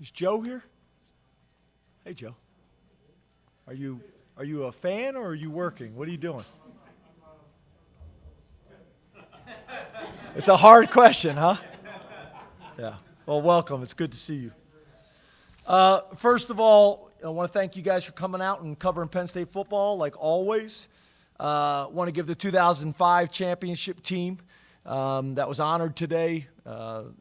Is Joe here? Hey, Joe. Are you a fan or are you working? What are you doing? It's a hard question, huh? Yeah. Well, welcome. It's good to see you. First of all, I want to thank you guys for coming out and covering Penn State football, like always. Want to give the 2005 championship team that was honored today,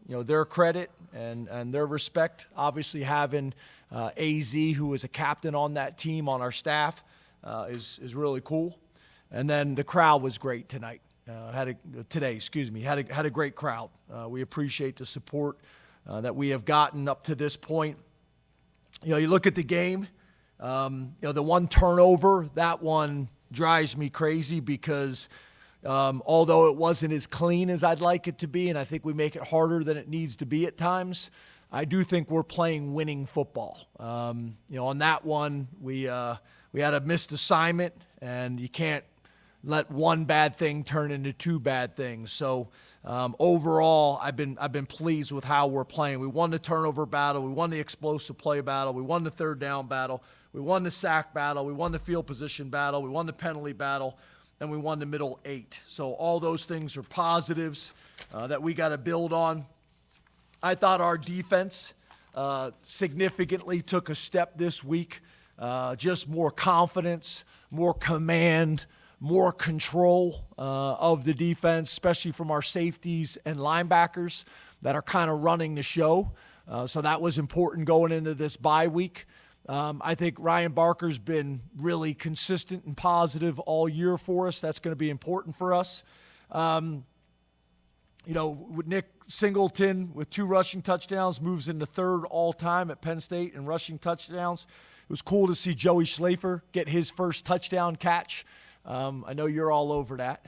their credit and their respect. Obviously, having AZ, who was a captain on that team on our staff, is really cool. And then the crowd was great tonight. Had a great crowd. We appreciate the support that we have gotten up to this point. You look at the game. The one turnover, that one drives me crazy because although it wasn't as clean as I'd like it to be, and I think we make it harder than it needs to be at times, I do think we're playing winning football. On that one, we had a missed assignment, and you can't let one bad thing turn into two bad things. So overall, I've been pleased with how we're playing. We won the turnover battle. We won the explosive play battle. We won the third down battle. We won the sack battle. We won the field position battle. We won the penalty battle. And we won the middle 8. So all those things are positives that we got to build on. I thought our defense significantly took a step this week. Just more confidence, more command, more control of the defense, especially from our safeties and linebackers that are kind of running the show. So that was important going into this bye week. I think Ryan Barker's been really consistent and positive all year for us. That's going to be important for us. With Nick Singleton with 2 rushing touchdowns, moves into 3rd all-time at Penn State in rushing touchdowns. It was cool to see Joey Schlafer get his first touchdown catch. I know you're all over that.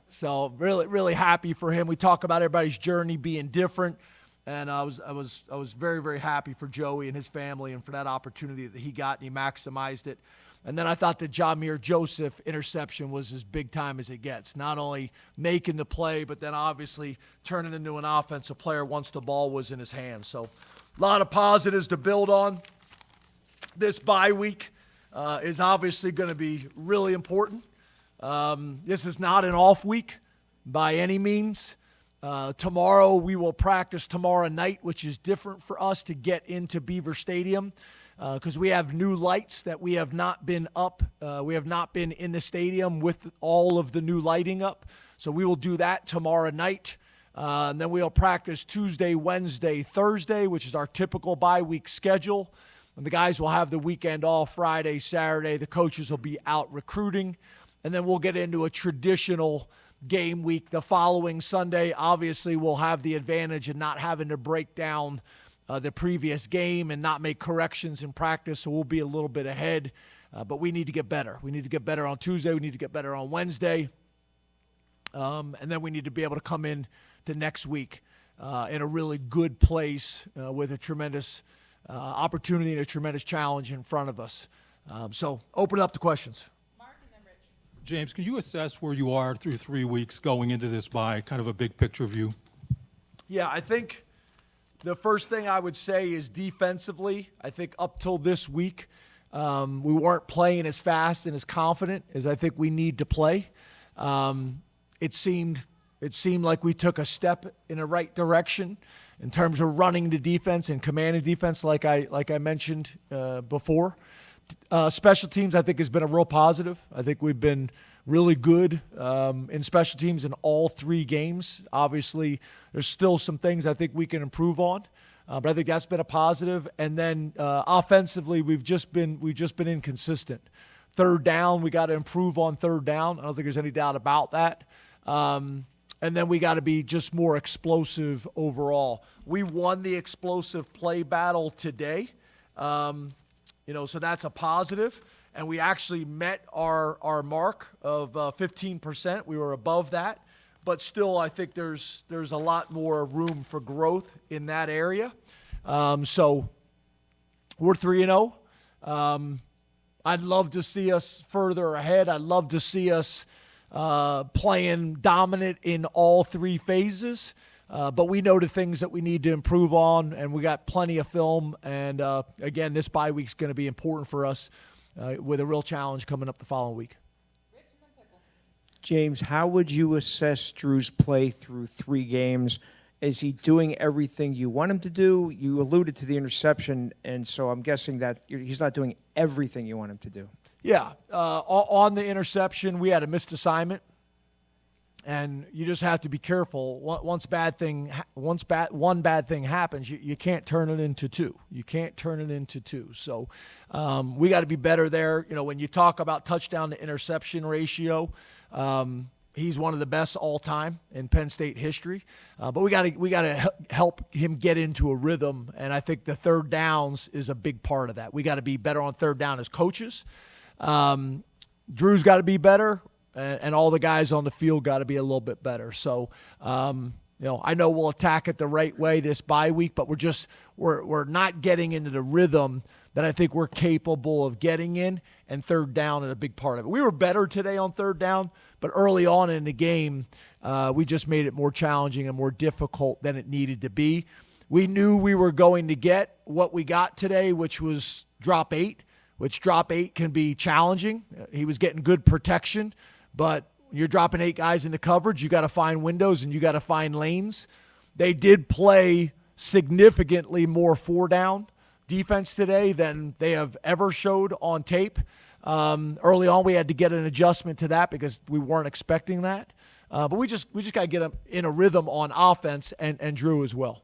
So really, really happy for him. We talk about everybody's journey being different. And I was very, very happy for Joey and his family and for that opportunity that he got, and he maximized it. And then I thought the Jamir Joseph interception was as big time as it gets. Not only making the play, but then obviously turning into an offensive player once the ball was in his hands. So a lot of positives to build on. This bye week is obviously going to be really important. This is not an off week by any means. Tomorrow we will practice tomorrow night, which is different for us to get into Beaver Stadium because we have new lights that we have not been up. We have not been in the stadium with all of the new lighting up. So we will do that tomorrow night. And then we'll practice Tuesday, Wednesday, Thursday, which is our typical bye week schedule. And the guys will have the weekend off Friday, Saturday. The coaches will be out recruiting. And then we'll get into a traditional game week the following Sunday. Obviously, we'll have the advantage of not having to break down the previous game and not make corrections in practice, so we'll be a little bit ahead. But we need to get better. We need to get better on Tuesday. We need to get better on Wednesday. And then we need to be able to come in to next week in a really good place with a tremendous opportunity and a tremendous challenge in front of us. So open up to questions. James, can you assess where you are through 3 weeks going into this bye, kind of a big picture view? Yeah, I think the first thing I would say is defensively, I think up till this week, we weren't playing as fast and as confident as I think we need to play. It seemed like we took a step in the right direction in terms of running the defense and commanding defense like I mentioned before. Special teams, I think, has been a real positive. I think we've been really good in special teams in all 3 games. Obviously, there's still some things I think we can improve on, but I think that's been a positive. And then offensively, we've just been inconsistent. 3rd down, we got to improve on 3rd down. I don't think there's any doubt about that. And then we got to be just more explosive overall. We won the explosive play battle today. So that's a positive. And we actually met our mark of 15%. We were above that. But still, I think there's a lot more room for growth in that area. So we're 3-0. I'd love to see us further ahead. I'd love to see us playing dominant in all 3 phases. But we know the things that we need to improve on, and we got plenty of film. And, again, this bye week's going to be important for us with a real challenge coming up the following week. James, how would you assess Drew's play through 3 games? Is he doing everything you want him to do? You alluded to the interception, and so I'm guessing that he's not doing everything you want him to do. Yeah. On the interception, we had a missed assignment, and you just have to be careful. One bad thing happens, you can't turn it into 2. You can't turn it into 2. So we got to be better there. You know, when you talk about touchdown to interception ratio, he's one of the best all time in Penn State history. But we got to help him get into a rhythm, and I think the third downs is a big part of that. We got to be better on third down as coaches. Drew's got to be better, and all the guys on the field got to be a little bit better. So, you know, I know we'll attack it the right way this bye week, but we're not getting into the rhythm that I think we're capable of getting in, and third down is a big part of it. We were better today on third down, but early on in the game, we just made it more challenging and more difficult than it needed to be. We knew we were going to get what we got today, which was drop 8, which drop 8 can be challenging. He was getting good protection, but you're dropping 8 guys into coverage. You got to find windows and you got to find lanes. They did play significantly more 4-down defense today than they have ever showed on tape. Early on, we had to get an adjustment to that because we weren't expecting that. But we just got to get them in a rhythm on offense and Drew as well.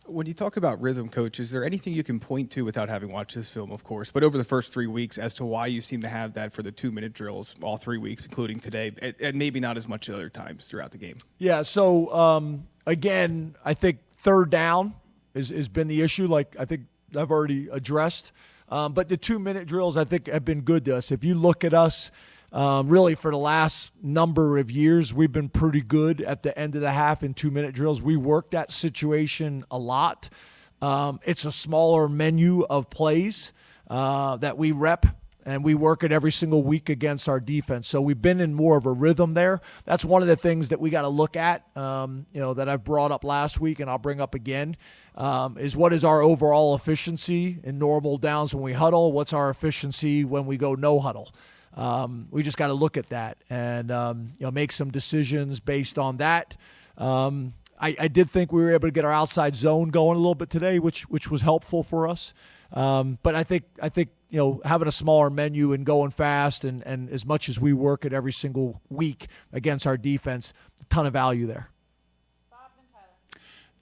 When you talk about rhythm, Coach, is there anything you can point to without having watched this film, of course, but over the first 3 weeks as to why you seem to have that for the 2-minute drills all 3 weeks, including today, and maybe not as much other times throughout the game? Yeah, so, again, I think third down has been the issue, like I think I've already addressed. But the 2-minute drills, I think, have been good to us. If you look at us, really for the last number of years, we've been pretty good at the end of the half in 2-minute drills. We work that situation a lot. It's a smaller menu of plays that we rep, and we work it every single week against our defense. So we've been in more of a rhythm there. That's one of the things that we got to look at, that I've brought up last week and I'll bring up again, is what is our overall efficiency in normal downs when we huddle? What's our efficiency when we go no huddle? We just got to look at that and make some decisions based on that. I did think we were able to get our outside zone going a little bit today, which was helpful for us. But I think having a smaller menu and going fast and as much as we work it every single week against our defense, a ton of value there.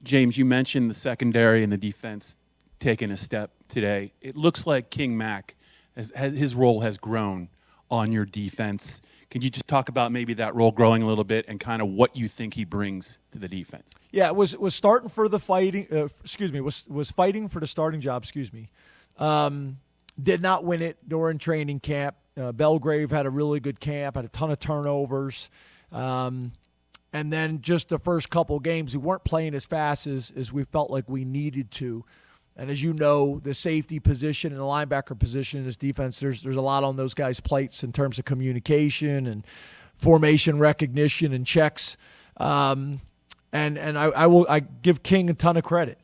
James, you mentioned the secondary and the defense taking a step today. It looks like King Mack, his role has grown on your defense. Can you just talk about maybe that role growing a little bit and kind of what you think he brings to the defense? Yeah, it was starting for the fighting. Was fighting for the starting job. Did not win it during training camp. Belgrave had a really good camp, had a ton of turnovers. And then just the first couple games, we weren't playing as fast as we felt like we needed to. And as you know, the safety position and the linebacker position in this defense, there's a lot on those guys' plates in terms of communication and formation recognition and checks. And I give King a ton of credit.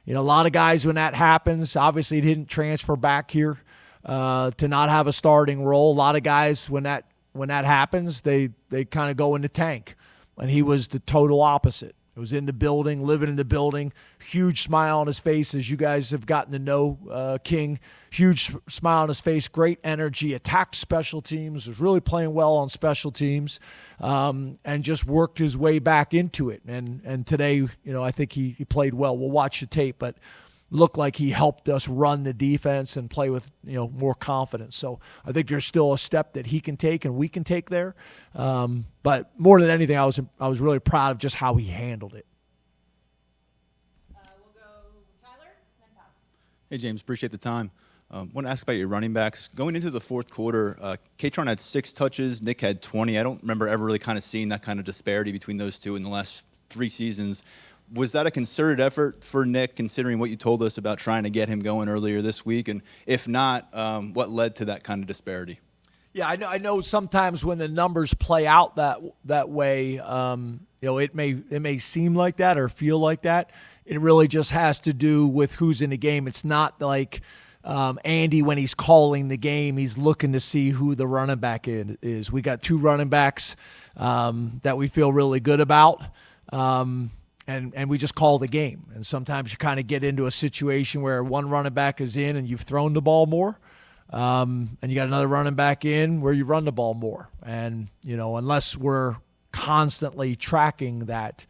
A lot of guys, when that happens, obviously he didn't transfer back here to not have a starting role. A lot of guys, when that happens, they kind of go in the tank. And he was the total opposite. He was in the building, living in the building, huge smile on his face as you guys have gotten to know King. Huge smile on his face, great energy, attacked special teams, was really playing well on special teams, and just worked his way back into it. And today, I think he played well. We'll watch the tape, but looked like he helped us run the defense and play with more confidence. So I think there's still a step that he can take and we can take there. But more than anything, I was really proud of just how he handled it. We'll go Tyler, then Tom. Hey, James, appreciate the time. Want to ask about your running backs. Going into the fourth quarter, Katron had 6 touches, Nick had 20. I don't remember ever really kind of seeing that kind of disparity between those two in the last 3 seasons. Was that a concerted effort for Nick, considering what you told us about trying to get him going earlier this week? And if not, what led to that kind of disparity? Yeah, I know sometimes when the numbers play out that way, it may seem like that or feel like that. It really just has to do with who's in the game. It's not like Andy, when he's calling the game, he's looking to see who the running back is. We got 2 running backs that we feel really good about, and we just call the game. And sometimes you kind of get into a situation where one running back is in and you've thrown the ball more, and you got another running back in where you run the ball more. And, unless we're constantly tracking that,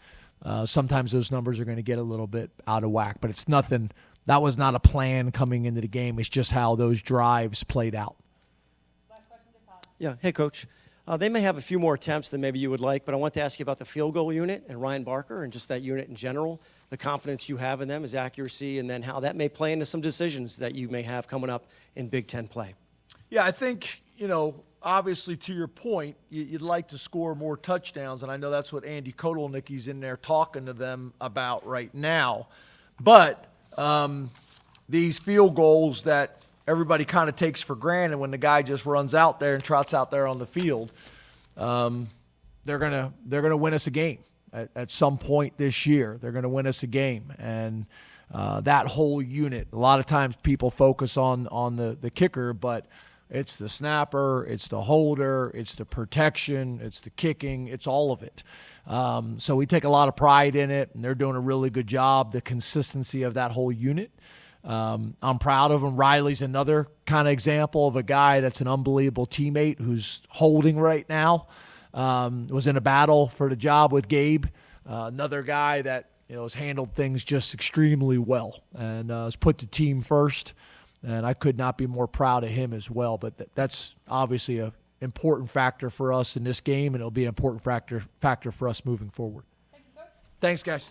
sometimes those numbers are going to get a little bit out of whack. But it's nothing. That was not a plan coming into the game. It's just how those drives played out. Last question to Todd. Yeah. Hey, Coach. They may have a few more attempts than maybe you would like, but I want to ask you about the field goal unit and Ryan Barker and just that unit in general, the confidence you have in them, his accuracy, and then how that may play into some decisions that you may have coming up in Big Ten play. Yeah, I think, obviously to your point, you'd like to score more touchdowns, and I know that's what Andy Kotelnicki's in there talking to them about right now. But these field goals that everybody kind of takes for granted when the guy just runs out there and trots out there on the field, they're gonna win us a game at some point this year. They're gonna win us a game, and that whole unit. A lot of times people focus on the kicker, but it's the snapper, it's the holder, it's the protection, it's the kicking, it's all of it. So we take a lot of pride in it, and they're doing a really good job. The consistency of that whole unit. I'm proud of him. Riley's another kind of example of a guy that's an unbelievable teammate who's holding right now. Was in a battle for the job with Gabe. Another guy that has handled things just extremely well and has put the team first. And I could not be more proud of him as well. But that's obviously an important factor for us in this game, and it'll be an important factor for us moving forward. Thank you, Coach. Thanks, guys.